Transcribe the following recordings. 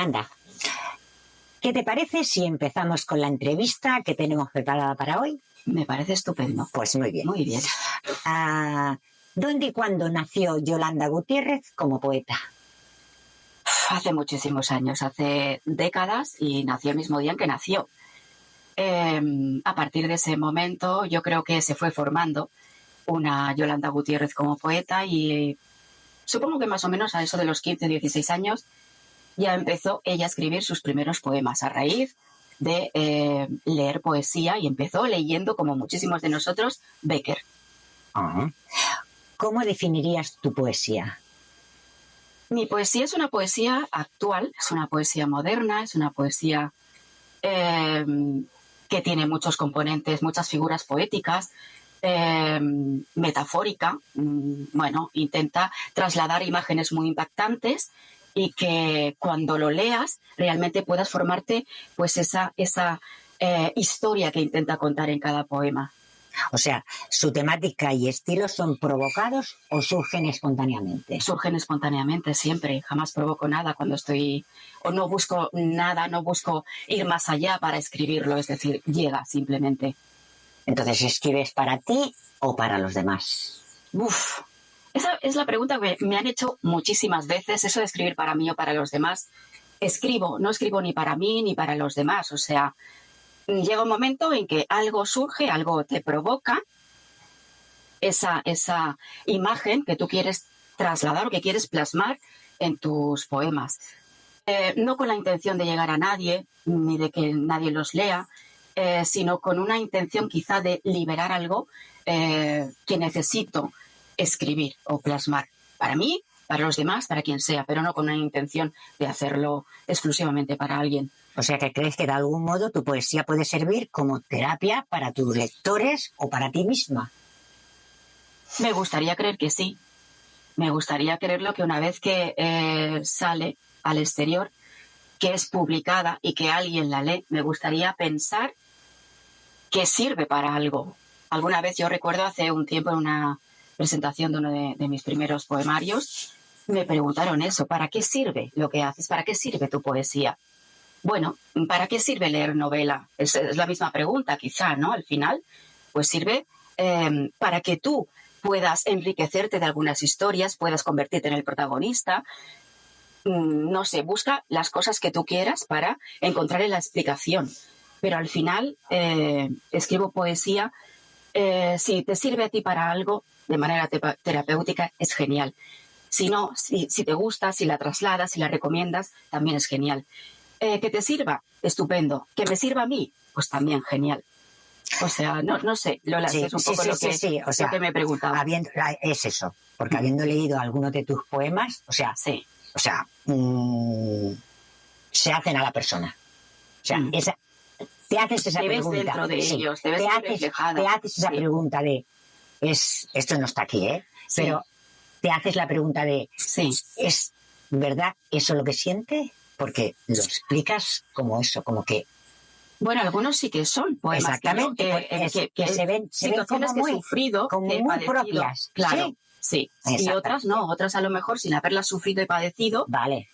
Yolanda, ¿qué te parece si empezamos con la entrevista que tenemos preparada para hoy? Me parece estupendo. Pues muy bien. Muy bien. ¿Dónde y cuándo nació Yolanda Gutiérrez como poeta? Hace muchísimos años, hace décadas, y nació el mismo día en que nació. A partir de ese momento yo creo que se fue formando una Yolanda Gutiérrez como poeta y supongo que más o menos a eso de los 15, 16 años ya empezó ella a escribir sus primeros poemas a raíz de leer poesía, y empezó leyendo, como muchísimos de nosotros, Bécquer. ¿Cómo definirías tu poesía? Mi poesía es una poesía actual, es una poesía moderna, es una poesía que tiene muchos componentes, muchas figuras poéticas, metafórica, intenta trasladar imágenes muy impactantes y que cuando lo leas realmente puedas formarte pues esa historia que intenta contar en cada poema. O sea, ¿su temática y estilo son provocados o surgen espontáneamente? Surgen espontáneamente siempre, jamás provoco nada cuando estoy, o no busco nada, no busco ir más allá para escribirlo, es decir, llega simplemente. Entonces, ¿escribes para ti o para los demás? Esa es la pregunta que me han hecho muchísimas veces, eso de escribir para mí o para los demás. No escribo ni para mí ni para los demás, o sea, llega un momento en que algo surge, algo te provoca, esa imagen que tú quieres trasladar o que quieres plasmar en tus poemas. No con la intención de llegar a nadie, ni de que nadie los lea, sino con una intención quizá de liberar algo que necesito escribir o plasmar. Para mí, para los demás, para quien sea, pero no con una intención de hacerlo exclusivamente para alguien. O sea, que crees que de algún modo tu poesía puede servir como terapia para tus lectores o para ti misma. Me gustaría creer que sí. Me gustaría creerlo, que una vez que sale al exterior, que es publicada y que alguien la lee, me gustaría pensar que sirve para algo. Alguna vez, yo recuerdo hace un tiempo en una presentación de uno de mis primeros poemarios, me preguntaron eso: ¿para qué sirve lo que haces? ¿Para qué sirve tu poesía? Bueno, ¿para qué sirve leer novela? Es la misma pregunta, quizá, ¿no? Al final, pues sirve para que tú puedas enriquecerte de algunas historias, puedas convertirte en el protagonista. No sé, busca las cosas que tú quieras para encontrar la explicación. Pero al final, escribo poesía. Si te sirve a ti para algo de manera terapéutica, es genial. Si no, si te gusta, si la trasladas, si la recomiendas, también es genial. Que te sirva, estupendo. Que me sirva a mí, pues también genial. O sea, no sé, Lola, es un poco lo que me preguntaba. Es eso, porque habiendo leído algunos de tus poemas, se hacen a la persona. O sea, te haces esa pregunta. Dentro de ellos, te ves reflejada. Te haces esa pregunta de, esto no está aquí, pero te haces la pregunta de, ¿es verdad eso lo que siente? Porque lo explicas como eso, como que... Bueno, algunos sí que son poemas. Exactamente, que se ven situaciones como que he sufrido, como que he muy padecido. propias. Claro, sí. Y otras no, otras a lo mejor sin haberlas sufrido y padecido, vale.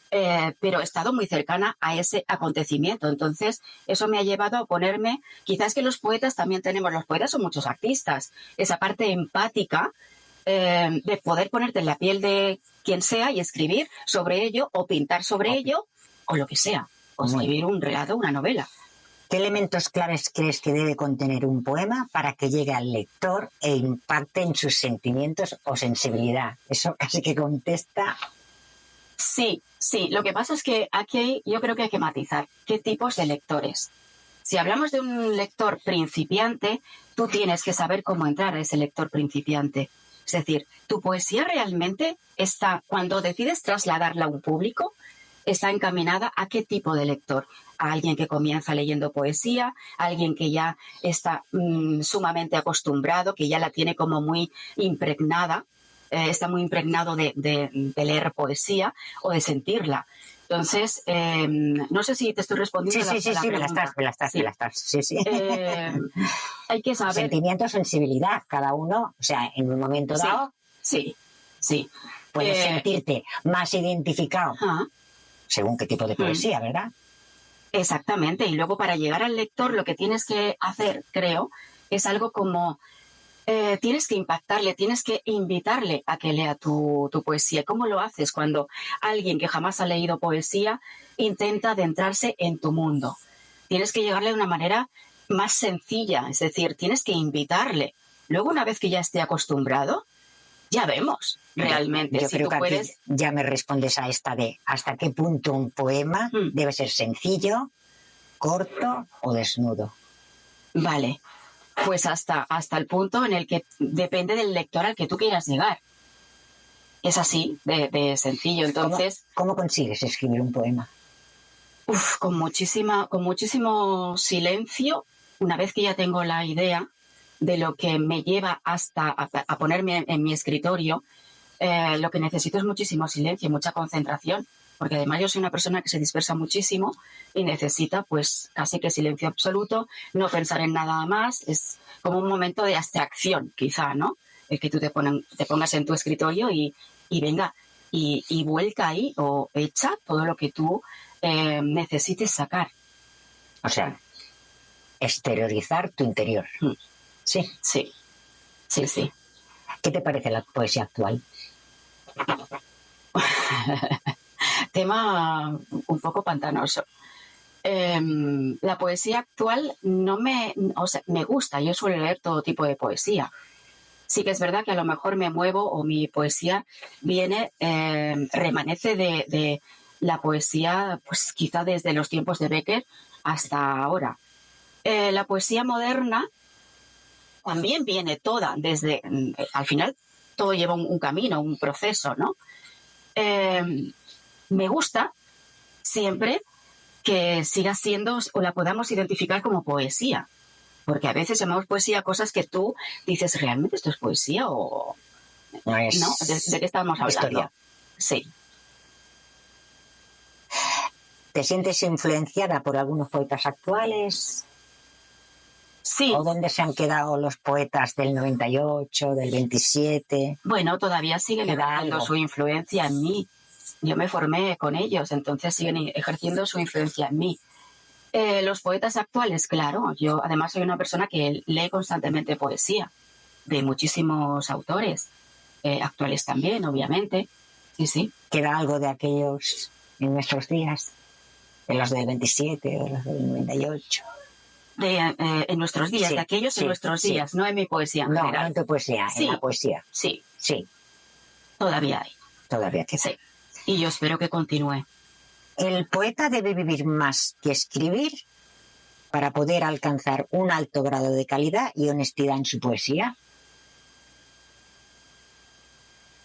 Pero he estado muy cercana a ese acontecimiento. Entonces, eso me ha llevado a ponerme... Quizás que los poetas también tenemos, los poetas son muchos artistas, esa parte empática de poder ponerte en la piel de quien sea y escribir sobre ello, o pintar sobre ello, o lo que sea, o escribir un relato, una novela. ¿Qué elementos claves crees que debe contener un poema para que llegue al lector e impacte en sus sentimientos o sensibilidad? Eso casi que contesta. Sí. Lo que pasa es que aquí yo creo que hay que matizar qué tipos de lectores. Si hablamos de un lector principiante, tú tienes que saber cómo entrar a ese lector principiante. Es decir, tu poesía realmente está, cuando decides trasladarla a un público, está encaminada a qué tipo de lector. A alguien que comienza leyendo poesía, a alguien que ya está sumamente acostumbrado, que ya la tiene como muy impregnada, está muy impregnado de leer poesía o de sentirla. Entonces, no sé si te estoy respondiendo la pregunta. Me la estás. Sí. Hay que saber... Sentimiento, sensibilidad, cada uno, o sea, en un momento dado... Sí. Puedes sentirte más identificado. según qué tipo de poesía, ¿verdad? Exactamente. Y luego para llegar al lector lo que tienes que hacer, creo, es algo como tienes que impactarle, tienes que invitarle a que lea tu poesía. ¿Cómo lo haces cuando alguien que jamás ha leído poesía intenta adentrarse en tu mundo? Tienes que llegarle de una manera más sencilla, es decir, tienes que invitarle. Luego, una vez que ya esté acostumbrado, ya vemos realmente. Yo si creo tú que puedes... aquí ya me respondes a esta de hasta qué punto un poema debe ser sencillo, corto o desnudo. Vale, pues hasta el punto en el que depende del lector al que tú quieras llegar. Es así, de sencillo. Entonces, ¿Cómo consigues escribir un poema? con muchísimo silencio, una vez que ya tengo la idea de lo que me lleva hasta a ponerme en mi escritorio, lo que necesito es muchísimo silencio, mucha concentración, porque además yo soy una persona que se dispersa muchísimo y necesita pues casi que silencio absoluto, no pensar en nada más, es como un momento de abstracción quizá, ¿no? El que tú te pongas en tu escritorio y venga, y vuelca ahí o echa todo lo que tú necesites sacar. O sea, exteriorizar tu interior. Sí. Sí. ¿Qué te parece la poesía actual? Tema un poco pantanoso. La poesía actual me gusta, yo suelo leer todo tipo de poesía. Sí que es verdad que a lo mejor me muevo o mi poesía remanece de la poesía, pues quizá desde los tiempos de Becker hasta ahora. La poesía moderna también viene toda desde, al final todo lleva un camino, un proceso, ¿no? Me gusta siempre que siga siendo o la podamos identificar como poesía, porque a veces llamamos poesía a cosas que tú dices, ¿realmente esto es poesía o no? ¿De qué estamos hablando? Historia. Sí. ¿Te sientes influenciada por algunos poetas actuales? Sí. ¿O dónde se han quedado los poetas del 98, del 27? Bueno, todavía siguen ejerciendo su influencia en mí. Yo me formé con ellos, entonces siguen ejerciendo su influencia en mí. Los poetas actuales, claro, yo además soy una persona que lee constantemente poesía de muchísimos autores, actuales también, obviamente. Sí. ¿Queda algo de aquellos en nuestros días? ¿De los del 27 o los del 98? En nuestros días, sí, de aquellos en nuestros días, no en mi poesía en general. No en tu poesía, en la poesía. Sí. Todavía hay. Todavía queda. Sí. Y yo espero que continúe. ¿El poeta debe vivir más que escribir para poder alcanzar un alto grado de calidad y honestidad en su poesía?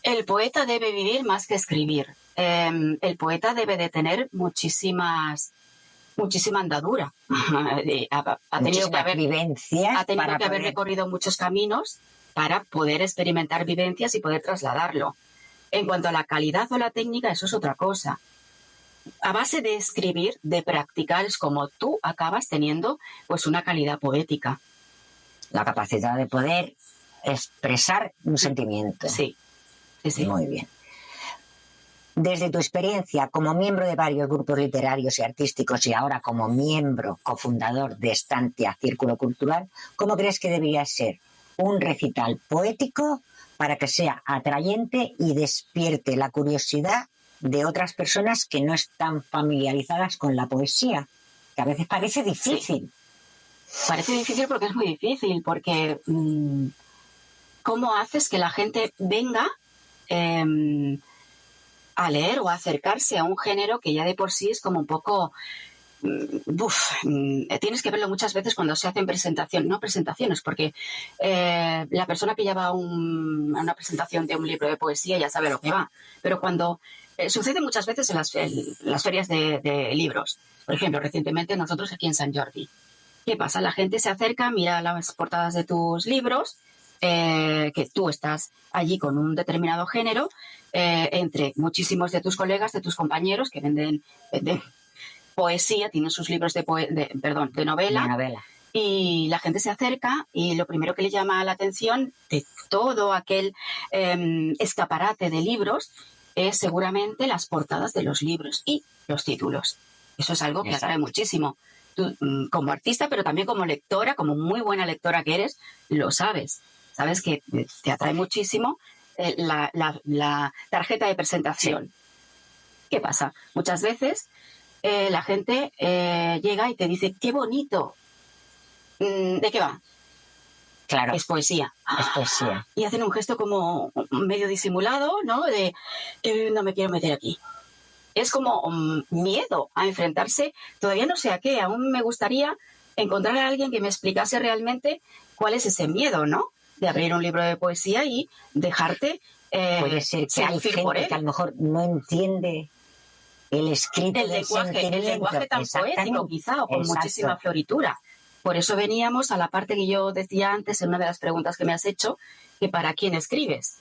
El poeta debe vivir más que escribir. El poeta debe de tener muchísima andadura. Ha tenido que haber vivencias. Ha tenido que haber recorrido muchos caminos para poder experimentar vivencias y poder trasladarlo. En cuanto a la calidad o la técnica, eso es otra cosa. A base de escribir, de practicar, es como tú acabas teniendo pues una calidad poética. La capacidad de poder expresar un sentimiento. Sí. Muy bien. Desde tu experiencia como miembro de varios grupos literarios y artísticos y ahora como miembro cofundador de Estancia Círculo Cultural, ¿cómo crees que debería ser un recital poético para que sea atrayente y despierte la curiosidad de otras personas que no están familiarizadas con la poesía? Que a veces parece difícil. Sí. Parece difícil porque es muy difícil, porque ¿cómo haces que la gente venga a leer o a acercarse a un género que ya de por sí es como un poco... tienes que verlo muchas veces cuando se hacen presentaciones, porque la persona que ya va a una presentación de un libro de poesía ya sabe lo que va, pero cuando sucede muchas veces en las ferias de libros. Por ejemplo, recientemente nosotros aquí en Sant Jordi. ¿Qué pasa? La gente se acerca, mira las portadas de tus libros, que tú estás allí con un determinado género, entre muchísimos de tus colegas, de tus compañeros que venden poesía, tienen sus libros de novela, y la gente se acerca y lo primero que le llama la atención de todo aquel escaparate de libros es seguramente las portadas de los libros y los títulos. Eso es algo que atrae muchísimo. Tú, como artista, pero también como lectora, como muy buena lectora que eres, lo sabes. Sabes que te atrae muchísimo la tarjeta de presentación. Sí. ¿Qué pasa? Muchas veces la gente llega y te dice, ¡qué bonito! ¿De qué va? Claro. Es poesía. Es poesía. Y hacen un gesto como medio disimulado, ¿no? De no me quiero meter aquí. Es como miedo a enfrentarse, todavía no sé a qué. Aún me gustaría encontrar a alguien que me explicase realmente cuál es ese miedo, ¿no? De abrir un libro de poesía y dejarte puede ser que hay gente que a lo mejor no entiende el escrito el lenguaje tan poético, quizá, o con muchísima floritura. Por eso veníamos a la parte que yo decía antes en una de las preguntas que me has hecho, que para quién escribes.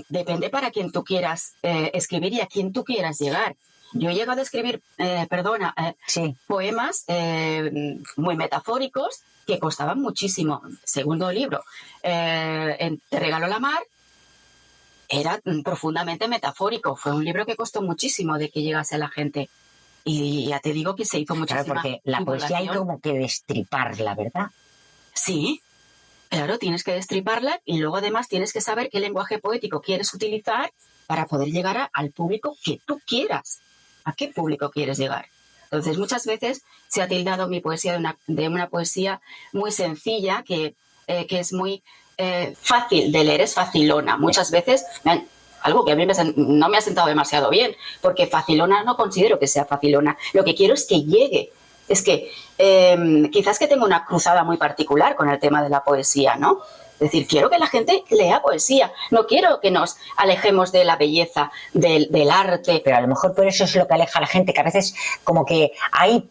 Depende para quién tú quieras escribir y a quién tú quieras llegar. Yo he llegado a escribir, poemas muy metafóricos que costaban muchísimo. Segundo libro, Te regalo la mar, era profundamente metafórico. Fue un libro que costó muchísimo de que llegase a la gente. Y ya te digo que se hizo muchísima. Claro, porque la poesía hay como que destriparla, ¿verdad? Sí, claro, tienes que destriparla y luego además tienes que saber qué lenguaje poético quieres utilizar para poder llegar al público que tú quieras. ¿A qué público quieres llegar? Entonces, muchas veces se ha tildado mi poesía de una poesía muy sencilla, que es muy fácil de leer, es facilona. Muchas veces, algo que a mí no me ha sentado demasiado bien, porque facilona no considero que sea facilona. Lo que quiero es que llegue. Es que quizás que tengo una cruzada muy particular con el tema de la poesía, ¿no? Es decir, quiero que la gente lea poesía, no quiero que nos alejemos de la belleza, del arte. Pero a lo mejor por eso es lo que aleja a la gente, que a veces como que hay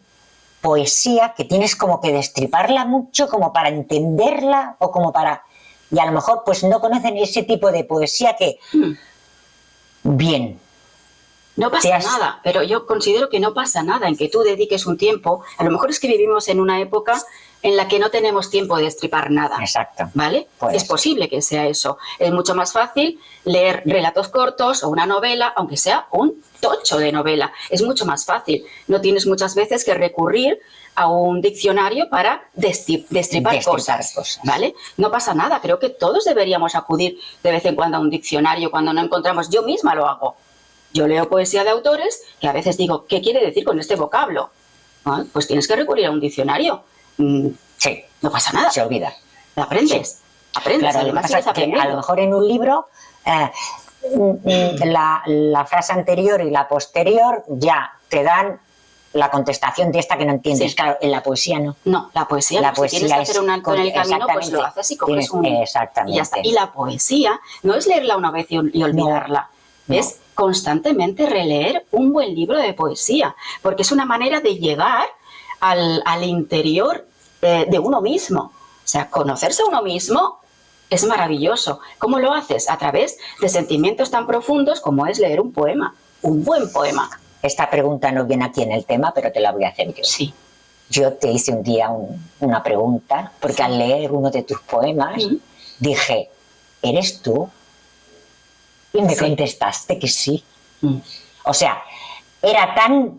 poesía que tienes como que destriparla mucho como para entenderla o como para... Y a lo mejor pues no conocen ese tipo de poesía que... Bien. No pasa nada, pero yo considero que no pasa nada en que tú dediques un tiempo. A lo mejor es que vivimos en una época en la que no tenemos tiempo de destripar nada. Exacto. ¿Vale? Pues. Es posible que sea eso. Es mucho más fácil leer relatos cortos o una novela, aunque sea un tocho de novela. Es mucho más fácil. No tienes muchas veces que recurrir a un diccionario para destripar cosas, ¿vale? No pasa nada. Creo que todos deberíamos acudir de vez en cuando a un diccionario cuando no encontramos. Yo misma lo hago. Yo leo poesía de autores que a veces digo, ¿qué quiere decir con este vocablo? ¿Ah? Pues tienes que recurrir a un diccionario. Sí, no pasa nada. Se olvida. Aprendes. Sí. Aprendes. Claro, además pasa que a lo mejor en un libro la frase anterior y la posterior ya te dan la contestación de esta que no entiendes. Sí. Claro, en la poesía no. No, la poesía no. Si tienes que hacer un alto en el camino, pues lo haces y coges un... Exactamente. Y ya está. Y la poesía no es leerla una vez y olvidarla. No. Es constantemente releer un buen libro de poesía, porque es una manera de llegar al interior de uno mismo. O sea, conocerse a uno mismo es maravilloso. ¿Cómo lo haces? A través de sentimientos tan profundos como es leer un poema, un buen poema. Esta pregunta no viene aquí en el tema, pero te la voy a hacer yo. Sí. Yo te hice un día una pregunta, porque al leer uno de tus poemas dije, ¿eres tú? Y me contestaste que sí. O sea, era tan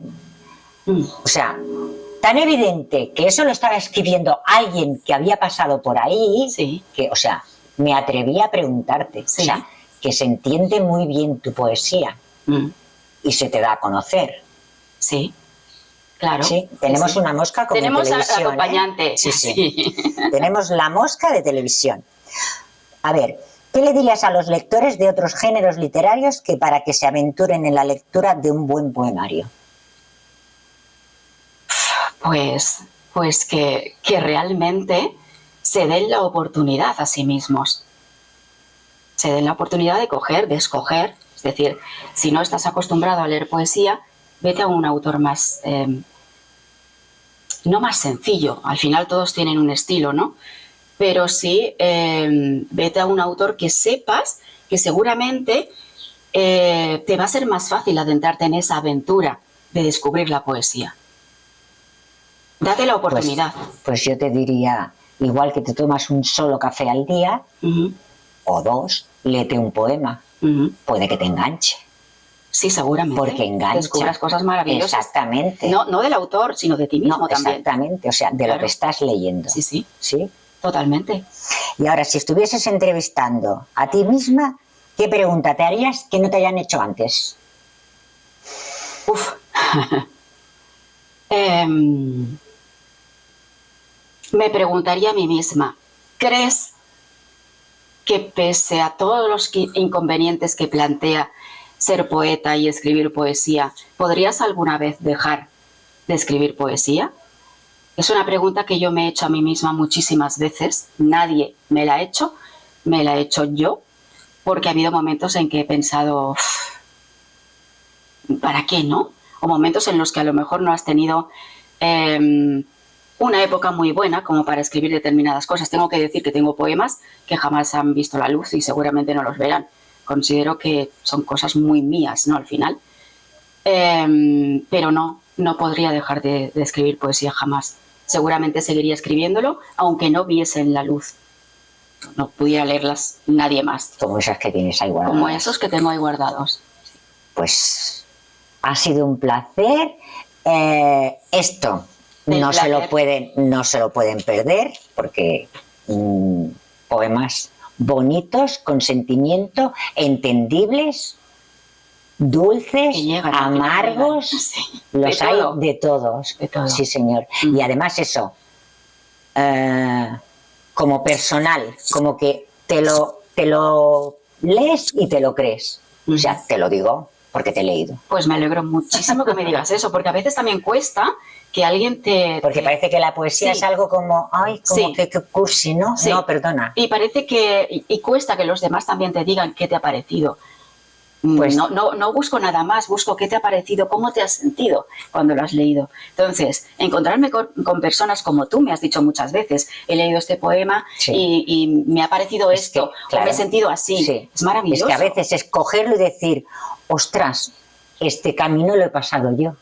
evidente que eso lo estaba escribiendo alguien que había pasado por ahí, que, o sea, me atreví a preguntarte. O sea, que se entiende muy bien tu poesía y se te da a conocer. Sí, claro. Sí, tenemos una mosca como tenemos televisión. Tenemos acompañante. Sí. Tenemos la mosca de televisión. A ver, ¿qué le dirías a los lectores de otros géneros literarios que para que se aventuren en la lectura de un buen poemario? Pues que realmente se den la oportunidad a sí mismos. Se den la oportunidad de coger, de escoger. Es decir, si no estás acostumbrado a leer poesía, vete a un autor más... no más sencillo. Al final todos tienen un estilo, ¿no? Pero sí, vete a un autor que sepas que seguramente te va a ser más fácil adentrarte en esa aventura de descubrir la poesía. Date la oportunidad. Pues yo te diría, igual que te tomas un solo café al día, o dos, léete un poema. Puede que te enganche. Sí, seguramente. Porque engancha. Descubras cosas maravillosas. Exactamente. No del autor, sino de ti mismo también. Exactamente, o sea, de lo que estás leyendo. Sí. ¿Sí? Totalmente. Y ahora, si estuvieses entrevistando a ti misma, ¿qué pregunta te harías que no te hayan hecho antes? Uf. Me preguntaría a mí misma, ¿crees que pese a todos los inconvenientes que plantea ser poeta y escribir poesía, ¿podrías alguna vez dejar de escribir poesía? Es una pregunta que yo me he hecho a mí misma muchísimas veces. Nadie me la ha hecho, me la he hecho yo, porque ha habido momentos en que he pensado, ¿para qué no? O momentos en los que a lo mejor no has tenido una época muy buena como para escribir determinadas cosas. Tengo que decir que tengo poemas que jamás han visto la luz y seguramente no los verán. Considero que son cosas muy mías, ¿no? Al final. Pero no podría dejar de escribir poesía jamás. Seguramente seguiría escribiéndolo, aunque no viesen la luz. No pudiera leerlas nadie más. Como esas que tienes ahí guardadas. Como esos que tengo ahí guardados. Pues ha sido un placer. Esto no se lo pueden perder, porque poemas bonitos, con sentimiento, entendibles, dulces, amargos, sí, los hay de todos. Sí, señor. Y además eso, como personal, como que te lo lees y te lo crees. O sea, te lo digo porque te he leído. Pues me alegro muchísimo que me digas eso, porque a veces también cuesta que alguien te... Porque parece que la poesía es algo como, que cursi, ¿no? Sí. No, perdona. Y parece que... Y cuesta que los demás también te digan qué te ha parecido. Pues no busco nada más, busco qué te ha parecido, cómo te has sentido cuando lo has leído. Entonces, encontrarme con personas como tú, me has dicho muchas veces, he leído este poema y me ha parecido esto, o me he sentido así. Sí. Es maravilloso. Es que a veces escogerlo y decir, ostras, este camino lo he pasado yo.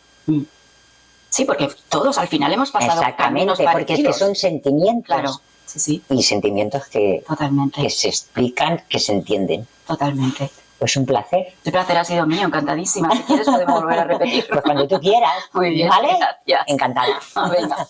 Sí, porque todos al final hemos pasado caminos parecidos. Porque es que son sentimientos. Claro, sí. Y sentimientos que se explican, que se entienden. Totalmente. Pues un placer. El placer ha sido mío, encantadísima. Si quieres podemos volver a repetirlo. Pues cuando tú quieras. Muy bien, ¿vale? Gracias. Encantada. Venga.